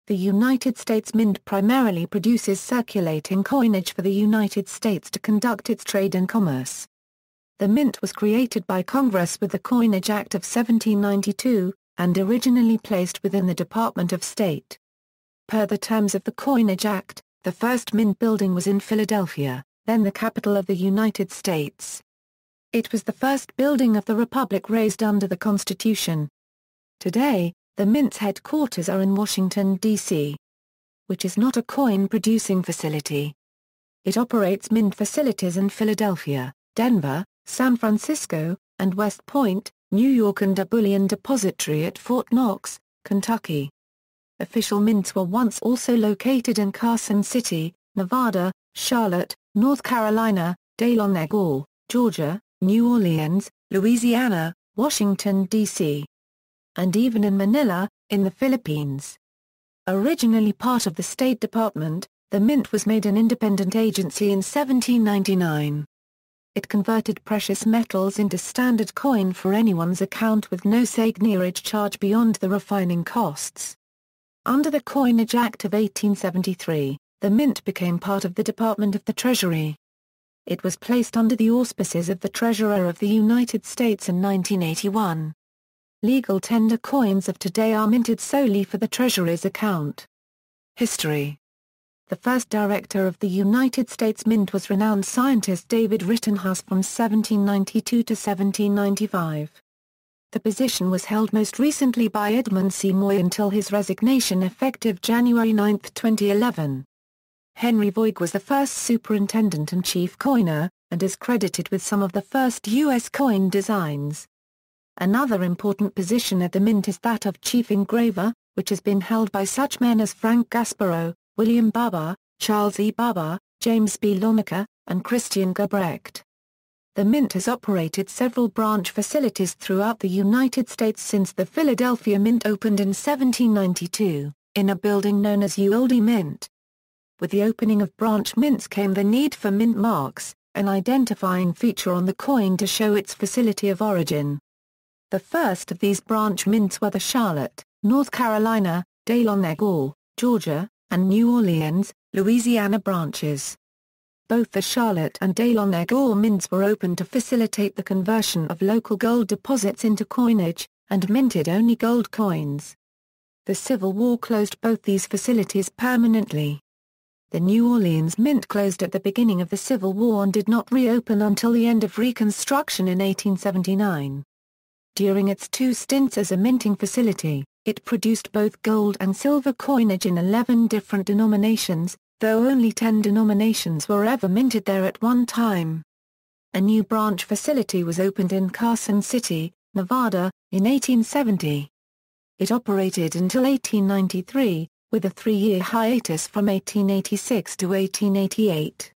The United States Mint primarily produces circulating coinage for the United States to conduct its trade and commerce. The mint was created by Congress with the Coinage Act of 1792, and originally placed within the Department of State. Per the terms of the Coinage Act, the first mint building was in Philadelphia, then the capital of the United States. It was the first building of the Republic raised under the Constitution. Today, the Mint's headquarters are in Washington, D.C., which is not a coin-producing facility. It operates mint facilities in Philadelphia, Denver, San Francisco, and West Point, New York, and a Bullion Depository at Fort Knox, Kentucky. Official mints were once also located in Carson City, Nevada, Charlotte, North Carolina, Dahlonega, Georgia, New Orleans, Louisiana, Washington, D.C., and even in Manila, in the Philippines. Originally part of the State Department, the Mint was made an independent agency in 1799. It converted precious metals into standard coin for anyone's account with no seigniorage charge beyond the refining costs. Under the Coinage Act of 1873, the Mint became part of the Department of the Treasury. It was placed under the auspices of the Treasurer of the United States in 1981. Legal tender coins of today are minted solely for the Treasury's account. History. The first director of the United States Mint was renowned scientist David Rittenhouse from 1792 to 1795. The position was held most recently by Edmund C. Moy until his resignation effective January 9, 2011. Henry Voig was the first superintendent and chief coiner, and is credited with some of the first U.S. coin designs. Another important position at the Mint is that of chief engraver, which has been held by such men as Frank Gasparro, William Barber, Charles E. Barber, James B. Lonica, and Christian Gebrecht. The Mint has operated several branch facilities throughout the United States since the Philadelphia Mint opened in 1792, in a building known as Old Mint. With the opening of branch mints came the need for mint marks, an identifying feature on the coin to show its facility of origin. The first of these branch mints were the Charlotte, North Carolina, Dahlonega, Georgia, and New Orleans, Louisiana branches. Both the Charlotte and Dahlonega mints were opened to facilitate the conversion of local gold deposits into coinage, and minted only gold coins. The Civil War closed both these facilities permanently. The New Orleans Mint closed at the beginning of the Civil War and did not reopen until the end of Reconstruction in 1879. During its 2 stints as a minting facility, it produced both gold and silver coinage in 11 different denominations, though only 10 denominations were ever minted there at one time. A new branch facility was opened in Carson City, Nevada, in 1870. It operated until 1893, with a 3-year hiatus from 1886 to 1888.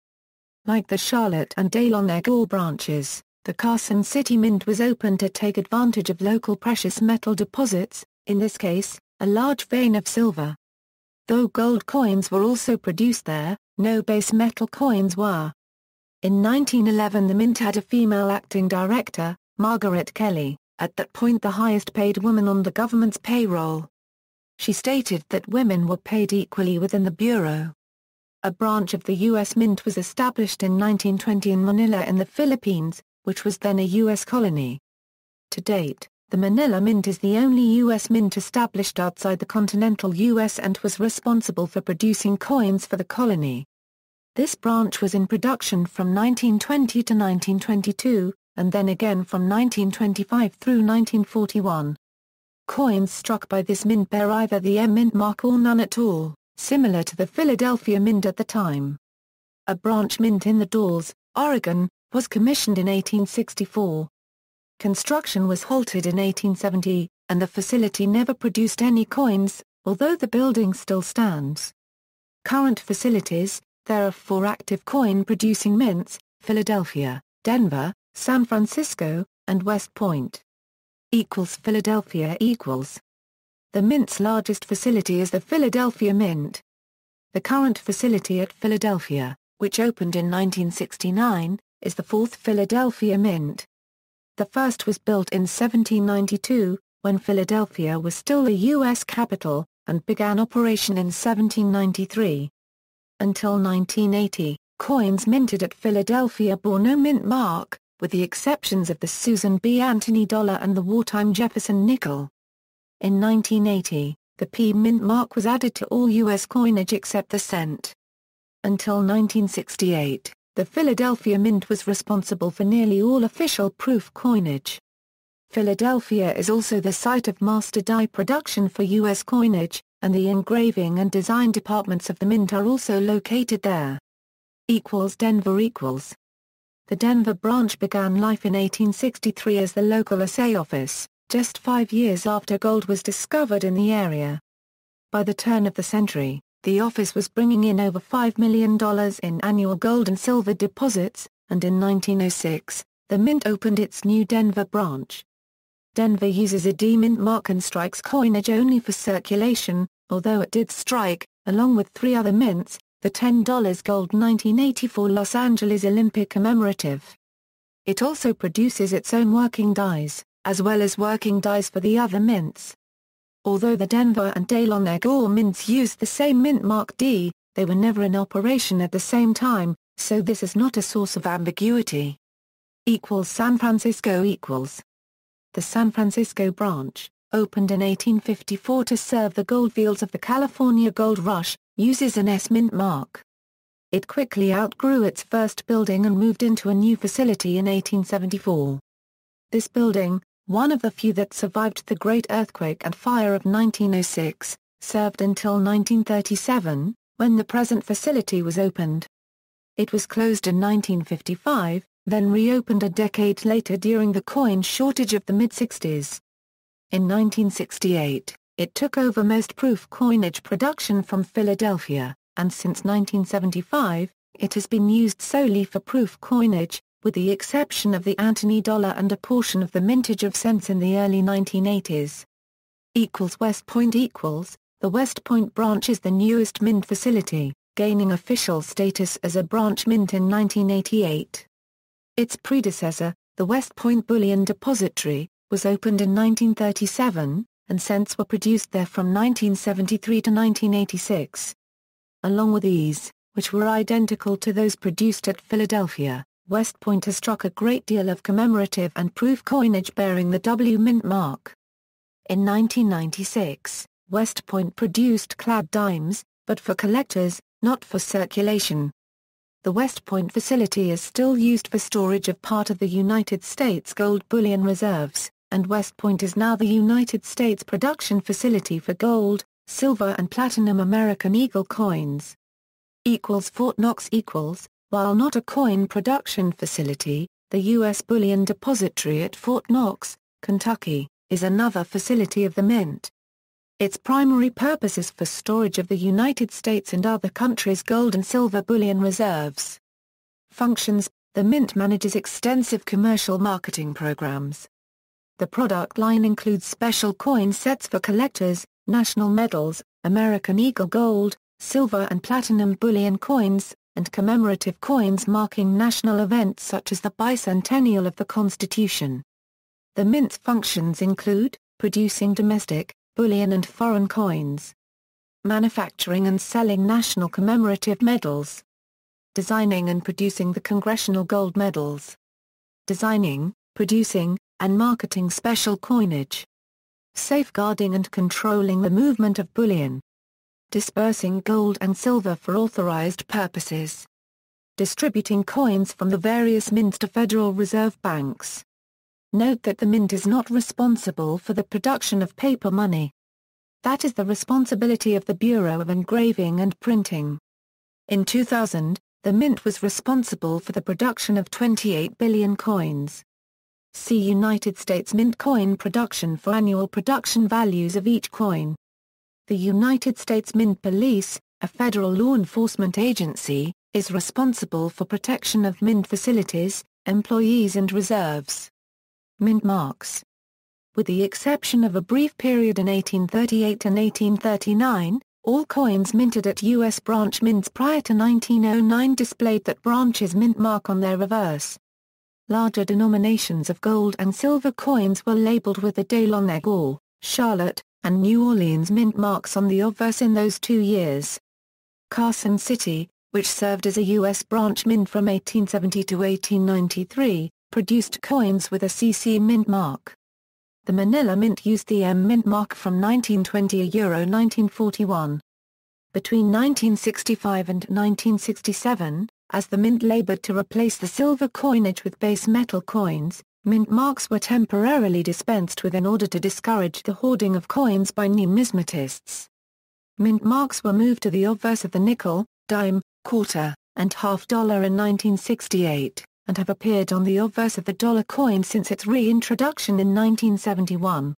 Like the Charlotte and Dahlonega branches, the Carson City Mint was opened to take advantage of local precious metal deposits, in this case, a large vein of silver. Though gold coins were also produced there, no base metal coins were. In 1911 the Mint had a female acting director, Margaret Kelly, at that point the highest paid woman on the government's payroll. She stated that women were paid equally within the Bureau. A branch of the U.S. Mint was established in 1920 in Manila in the Philippines, which was then a U.S. colony. To date, the Manila Mint is the only U.S. mint established outside the continental U.S. and was responsible for producing coins for the colony. This branch was in production from 1920 to 1922, and then again from 1925 through 1941. Coins struck by this mint bear either the M Mint mark or none at all, similar to the Philadelphia Mint at the time. A branch mint in the Dalles, Oregon, was commissioned in 1864. Construction was halted in 1870, and the facility never produced any coins, although the building still stands. Current facilities: there are 4 active coin-producing mints, Philadelphia, Denver, San Francisco, and West Point. Philadelphia equals. The Mint's largest facility is the Philadelphia Mint. The current facility at Philadelphia, which opened in 1969, is the 4th Philadelphia Mint. The first was built in 1792, when Philadelphia was still the U.S. capital, and began operation in 1793. Until 1980, coins minted at Philadelphia bore no mint mark, with the exceptions of the Susan B. Anthony dollar and the wartime Jefferson nickel. In 1980, the P mint mark was added to all U.S. coinage except the cent. Until 1968, the Philadelphia Mint was responsible for nearly all official proof coinage. Philadelphia is also the site of master die production for U.S. coinage, and the engraving and design departments of the Mint are also located there. Denver The Denver branch began life in 1863 as the local assay office, just 5 years after gold was discovered in the area. By the turn of the century, the office was bringing in over $5 million in annual gold and silver deposits, and in 1906, the Mint opened its new Denver branch. Denver uses a D-mint mark and strikes coinage only for circulation, although it did strike, along with 3 other mints, the $10 gold 1984 Los Angeles Olympic commemorative. It also produces its own working dies, as well as working dies for the other mints. Although the Denver and Dahlonega mints used the same mint mark D, they were never in operation at the same time, so this is not a source of ambiguity. San Francisco The San Francisco branch, opened in 1854 to serve the goldfields of the California Gold Rush, uses an S mint mark. It quickly outgrew its first building and moved into a new facility in 1874. This building, one of the few that survived the Great Earthquake and Fire of 1906, served until 1937, when the present facility was opened. It was closed in 1955, then reopened a decade later during the coin shortage of the mid-60s. In 1968, it took over most proof coinage production from Philadelphia, and since 1975, it has been used solely for proof coinage, with the exception of the Anthony dollar and a portion of the mintage of cents in the early 1980s. West Point The West Point branch is the newest mint facility, gaining official status as a branch mint in 1988. Its predecessor, the West Point Bullion Depository, was opened in 1937, and cents were produced there from 1973 to 1986. Along with these, which were identical to those produced at Philadelphia, West Point has struck a great deal of commemorative and proof coinage bearing the W mint mark. In 1996, West Point produced clad dimes, but for collectors, not for circulation. The West Point facility is still used for storage of part of the United States gold bullion reserves, and West Point is now the United States production facility for gold, silver and platinum American Eagle coins. Fort Knox While not a coin production facility, the U.S. Bullion Depository at Fort Knox, Kentucky, is another facility of the Mint. Its primary purpose is for storage of the United States and other countries' gold and silver bullion reserves. Functions: the Mint manages extensive commercial marketing programs. The product line includes special coin sets for collectors, national medals, American Eagle gold, silver and platinum bullion coins, and commemorative coins marking national events such as the bicentennial of the Constitution. The Mint's functions include producing domestic, bullion and foreign coins, manufacturing and selling national commemorative medals, designing and producing the Congressional Gold Medals, designing, producing, and marketing special coinage, safeguarding and controlling the movement of bullion, dispersing gold and silver for authorized purposes, distributing coins from the various mints to Federal Reserve banks. Note that the Mint is not responsible for the production of paper money. That is the responsibility of the Bureau of Engraving and Printing. In 2000, the Mint was responsible for the production of 28 billion coins. See United States Mint coin production for annual production values of each coin. The United States Mint Police, a federal law enforcement agency, is responsible for protection of Mint facilities, employees and reserves. Mint marks. With the exception of a brief period in 1838 and 1839, all coins minted at U.S. branch mints prior to 1909 displayed that branch's mint mark on their reverse. Larger denominations of gold and silver coins were labeled with the Dahlonega, Charlotte, and New Orleans mint marks on the obverse in those 2 years. Carson City, which served as a U.S. branch mint from 1870 to 1893, produced coins with a CC mint mark. The Manila Mint used the M mint mark from 1920 to 1941. Between 1965 and 1967, as the mint labored to replace the silver coinage with base metal coins, mint marks were temporarily dispensed with in order to discourage the hoarding of coins by numismatists. Mint marks were moved to the obverse of the nickel, dime, quarter, and half dollar in 1968, and have appeared on the obverse of the dollar coin since its reintroduction in 1971.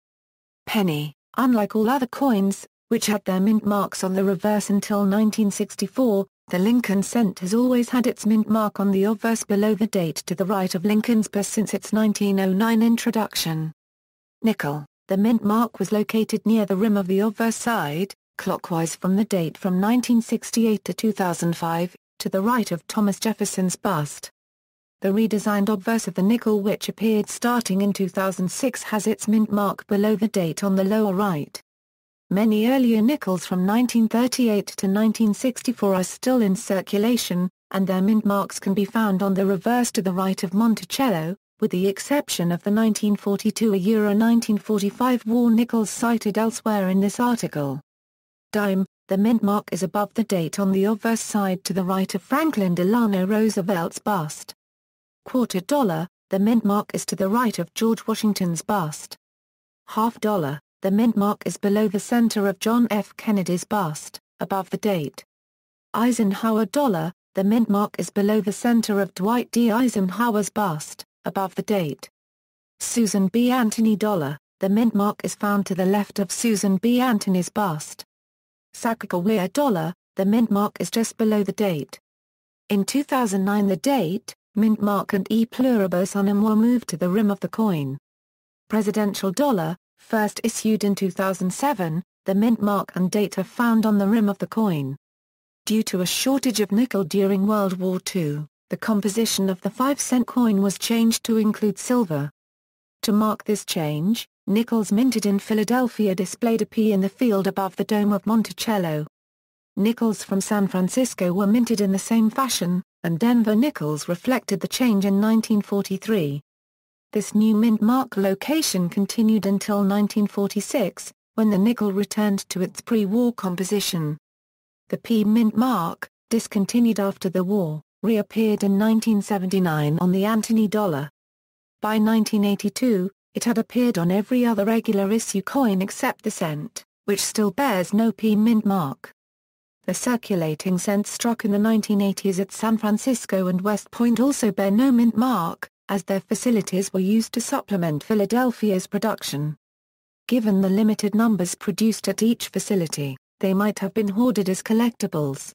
Penny, unlike all other coins, which had their mint marks on the reverse until 1964, the Lincoln cent has always had its mint mark on the obverse below the date to the right of Lincoln's purse since its 1909 introduction. Nickel, the mint mark was located near the rim of the obverse side, clockwise from the date from 1968 to 2005, to the right of Thomas Jefferson's bust. The redesigned obverse of the nickel, which appeared starting in 2006, has its mint mark below the date on the lower right. Many earlier nickels from 1938 to 1964 are still in circulation, and their mint marks can be found on the reverse to the right of Monticello, with the exception of the 1942–1945 war nickels cited elsewhere in this article. Dime, the mint mark is above the date on the obverse side to the right of Franklin Delano Roosevelt's bust. Quarter dollar, the mint mark is to the right of George Washington's bust. Half dollar, the mint mark is below the center of John F. Kennedy's bust, above the date. Eisenhower dollar, the mint mark is below the center of Dwight D. Eisenhower's bust, above the date. Susan B. Anthony dollar, the mint mark is found to the left of Susan B. Anthony's bust. Sacagawea dollar, the mint mark is just below the date. In 2009 the date, mint mark and e pluribus unum were moved to the rim of the coin. Presidential dollar, first issued in 2007, the mint mark and date are found on the rim of the coin. Due to a shortage of nickel during World War II, the composition of the 5-cent coin was changed to include silver. To mark this change, nickels minted in Philadelphia displayed a P in the field above the dome of Monticello. Nickels from San Francisco were minted in the same fashion, and Denver nickels reflected the change in 1943. This new mint mark location continued until 1946, when the nickel returned to its pre-war composition. The P mint mark, discontinued after the war, reappeared in 1979 on the Anthony dollar. By 1982, it had appeared on every other regular issue coin except the cent, which still bears no P mint mark. The circulating cents struck in the 1980s at San Francisco and West Point also bear no mint mark, as their facilities were used to supplement Philadelphia's production. Given the limited numbers produced at each facility, they might have been hoarded as collectibles.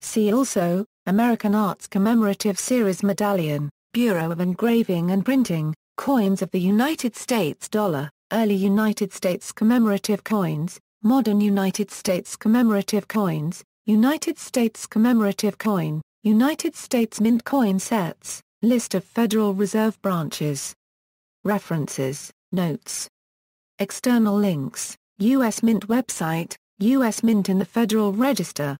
See also, American Arts Commemorative Series Medallion, Bureau of Engraving and Printing, Coins of the United States Dollar, Early United States Commemorative Coins, Modern United States Commemorative Coins, United States Commemorative Coin, United States Mint Coin Sets, List of Federal Reserve branches. References, Notes. External links, U.S. Mint website, U.S. Mint in the Federal Register.